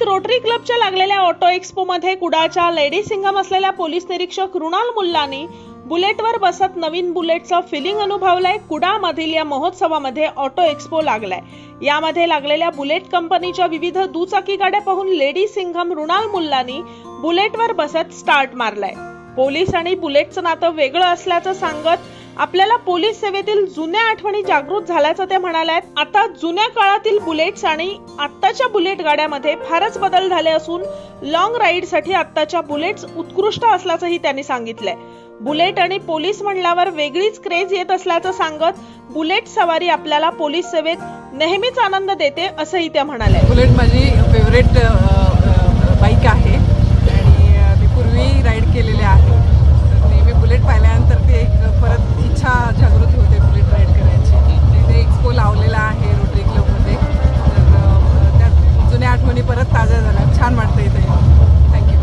Rotary क्लबच्या लागलेल्या auto expo मध्ये कुडाळच्या लेडी सिंघम असलेल्या पोलीस निरीक्षक रुणाल मुल्लानी बुलेटवर बसत नवीन बुलेटचं फिलिंग अनुभवलंय। कुडाळमधील या महोत्सवामध्ये ऑटो एक्स्पो लागलाय। यामध्ये लागलेल्या बुलेट कंपनीच्या विविध दुचाकी गाड्या पाहून लेडी सिंघम रुणाल मुल्लानी बुलेटवर बसत स्टार्ट मारलाय। पोलीस आणि बुलेटचं नातं वेगळं असल्याचं सांगत आपल्याला पोलीस सेवेतील जुन्या आठवणी जागृत झाल्याचं ते म्हणाले। आता जुन्या काळातील बुलेट्स आणि आत्ताच्या बुलेट गाड्यामध्ये फारच बदल झाले असून लॉंग राईडसाठी आत्ताच्या बुलेट्स उत्कृष्ट असल्याचंही त्यांनी सांगितलंय। बुलेट आणि पोलीस म्हणल्यावर वेगळीच क्रेज येत असल्याचं सांगत बुलेट सवारी आपल्याला पोलीस सेवेत नेहमीच आनंद देते असंही ते म्हणाले। बुलेट माझी फेवरेट बाईक आहे आणि मी पूर्वी राईड केलेले आहे। नेहमी बुलेट पाहिल्यानंतर ते परत इच्छा जागृत होते बुलेट राईड करायची। तिथे एक्स्पो लावलेला आहे रोटरी क्लबमध्ये, तर त्या जुन्या आठवणी परत ताज्या झाल्या। छान वाटतं इथे। थँक्यू।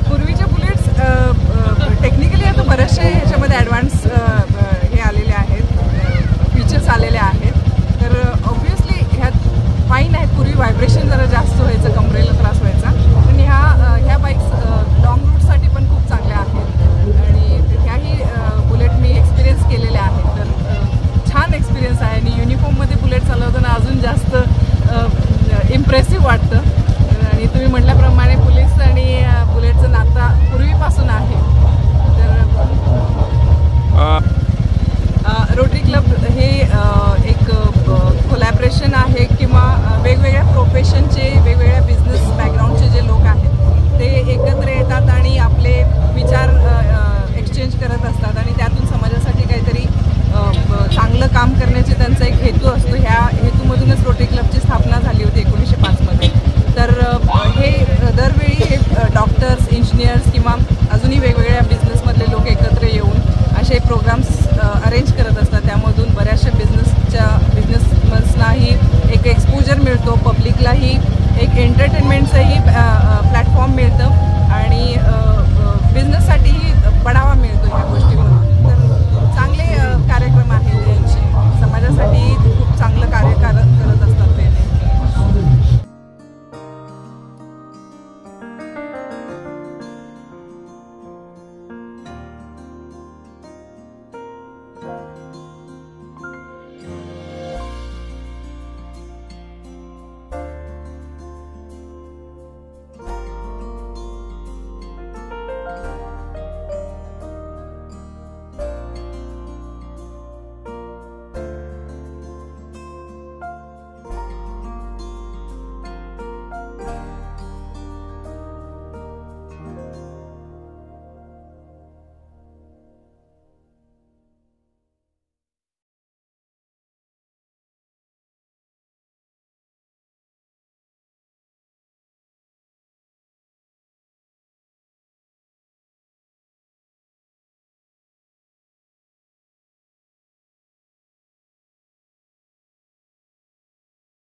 पूर्वीचे बुलेट्स टेक्निकली आता बरेचसे ह्याच्यामध्ये ॲडव्हान्स हे आलेले आहेत, फीचर्स आलेले आहेत, तर ऑब्व्हियसली ह्यात फाईन आहेत। पूर्वी व्हायब्रेशन जरा जास्त व्हायचं, कमरेला त्रास व्हायचा, पण ह्या बाईक्स लॉंग रूटसाठी पण खूप चांगल्या आहेत आणि ह्याही बुलेट मी एक्सपिरियन्स केलेले आहेत। तर छान एक्सपिरियन्स आहे आणि युनिफॉर्ममध्ये बुलेट चालवताना अजून जास्त इम्प्रेसिव्ह वाटतं। आणि तुम्ही म्हटल्याप्रमाणे पोलीस आणि बुलेटचं नातं पूर्वीपासून आहे। तर रोटरी क्लब हे एक कोलॅबरेशन आहे किंवा वेगवेगळ्या प्रोफेशनचे, वेगवेगळ्या बिझनेस बॅकग्राऊंडचे जे लोक आहेत ते एकत्र येतात आणि आपले विचार एक्सचेंज करत असतात आणि त्यातून समाजासाठी काहीतरी चांगलं काम करण्याचे त्यांचा एक हेतू असतो। ह्या हेतूमधूनच रोटरी क्लबची स्थापना झाली होती 1905 मध्ये। तर हे दरवेळी हे डॉक्टर्स, इंजिनियर्स किंवा अजूनही वेगवेगळ्या बिझनेसमधले लोक एकत्र येऊन असे प्रोग्राम्स अरेंज करत असतात। त्यामधून बऱ्याचशा बिझनेसमन्सनाही एक एक्सपोजर मिळतो, पब्लिकलाही एक एंटरटेनमेंटचंही